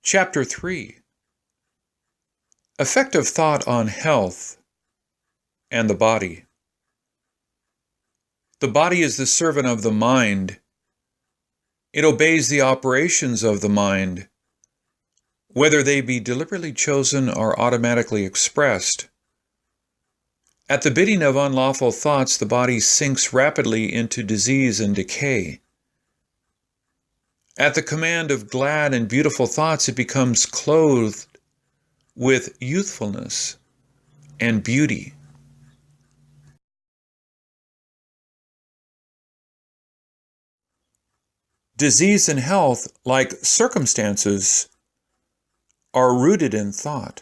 Chapter 3. Effect of Thought on Health and the Body. The body is the servant of the mind. It obeys the operations of the mind, whether they be deliberately chosen or automatically expressed. At the bidding of unlawful thoughts, the body sinks rapidly into disease and decay. At the command of glad and beautiful thoughts, it becomes clothed with youthfulness and beauty. Disease and health, like circumstances, are rooted in thought.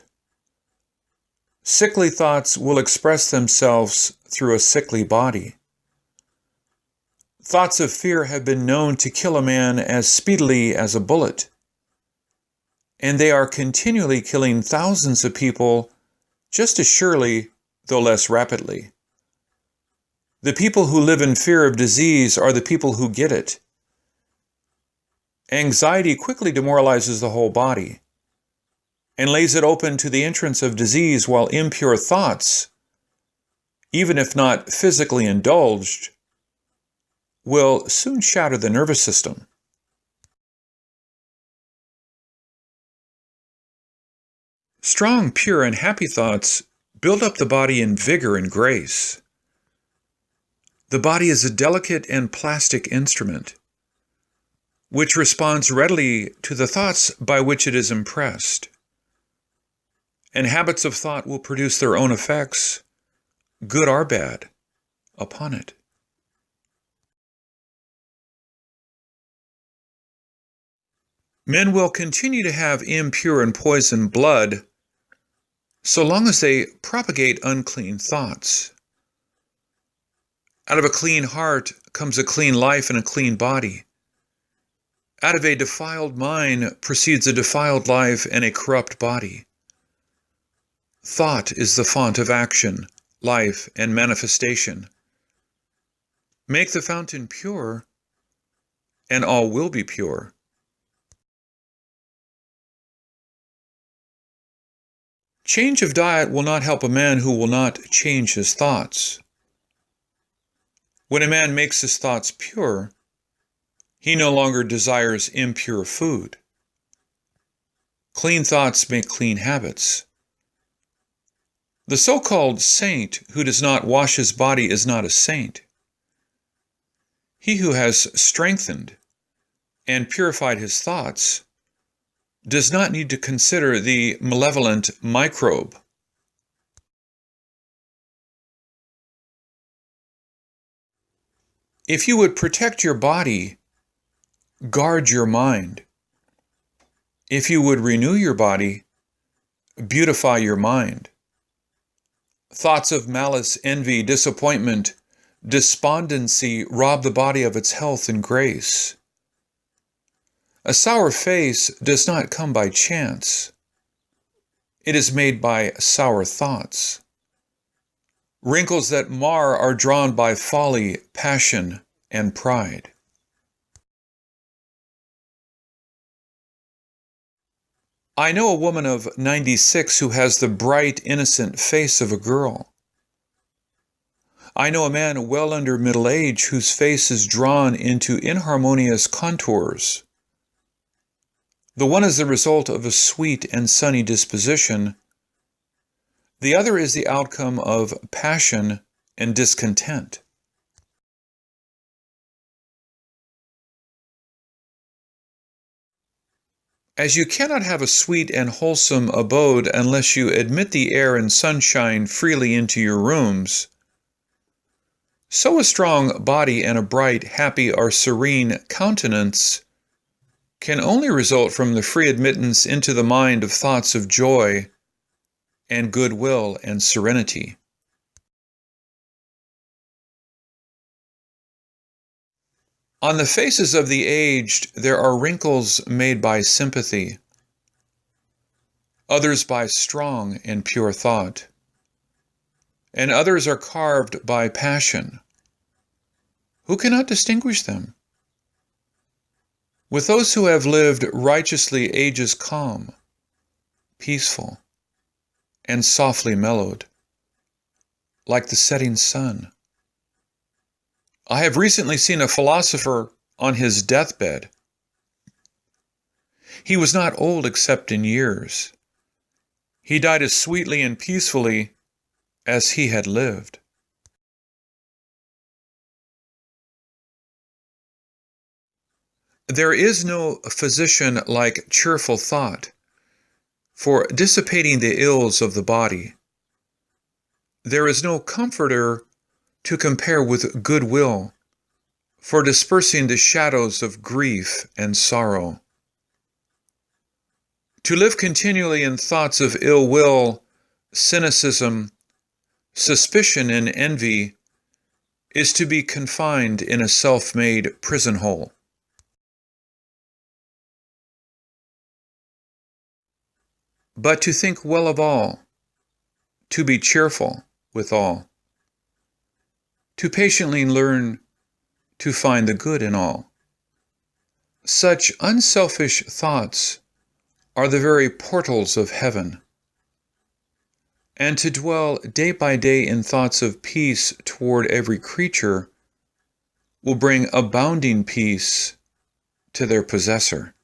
Sickly thoughts will express themselves through a sickly body. Thoughts of fear have been known to kill a man as speedily as a bullet, and they are continually killing thousands of people just as surely, though less rapidly. The people who live in fear of disease are the people who get it. Anxiety quickly demoralizes the whole body and lays it open to the entrance of disease, while impure thoughts, even if not physically indulged, will soon shatter the nervous system. Strong, pure, and happy thoughts build up the body in vigor and grace. The body is a delicate and plastic instrument, which responds readily to the thoughts by which it is impressed. And habits of thought will produce their own effects, good or bad, upon it. Men will continue to have impure and poisoned blood so long as they propagate unclean thoughts. Out of a clean heart comes a clean life and a clean body. Out of a defiled mind proceeds a defiled life and a corrupt body. Thought is the font of action, life, and manifestation. Make the fountain pure, and all will be pure. Change of diet will not help a man who will not change his thoughts. When a man makes his thoughts pure, he no longer desires impure food. Clean thoughts make clean habits. The so-called saint who does not wash his body is not a saint. He who has strengthened and purified his thoughts does not need to consider the malevolent microbe. If you would protect your body, guard your mind. If you would renew your body, beautify your mind. Thoughts of malice, envy, disappointment, despondency rob the body of its health and grace. A sour face does not come by chance. It is made by sour thoughts. Wrinkles that mar are drawn by folly, passion, and pride. I know a woman of 96 who has the bright, innocent face of a girl. I know a man well under middle age whose face is drawn into inharmonious contours. The one is the result of a sweet and sunny disposition. The other is the outcome of passion and discontent. As you cannot have a sweet and wholesome abode unless you admit the air and sunshine freely into your rooms, so a strong body and a bright, happy, or serene countenance can only result from the free admittance into the mind of thoughts of joy and goodwill and serenity. On the faces of the aged there are wrinkles made by sympathy, others by strong and pure thought, and others are carved by passion. Who cannot distinguish them? With those who have lived righteously ages calm, peaceful, and softly mellowed, like the setting sun. I have recently seen a philosopher on his deathbed. He was not old except in years. He died as sweetly and peacefully as he had lived. There is no physician like cheerful thought for dissipating the ills of the body. There is no comforter to compare with goodwill for dispersing the shadows of grief and sorrow. To live continually in thoughts of ill will, cynicism, suspicion, and envy is to be confined in a self-made prison hole. But to think well of all, to be cheerful with all, to patiently learn to find the good in all. Such unselfish thoughts are the very portals of heaven. And to dwell day by day in thoughts of peace toward every creature will bring abounding peace to their possessor.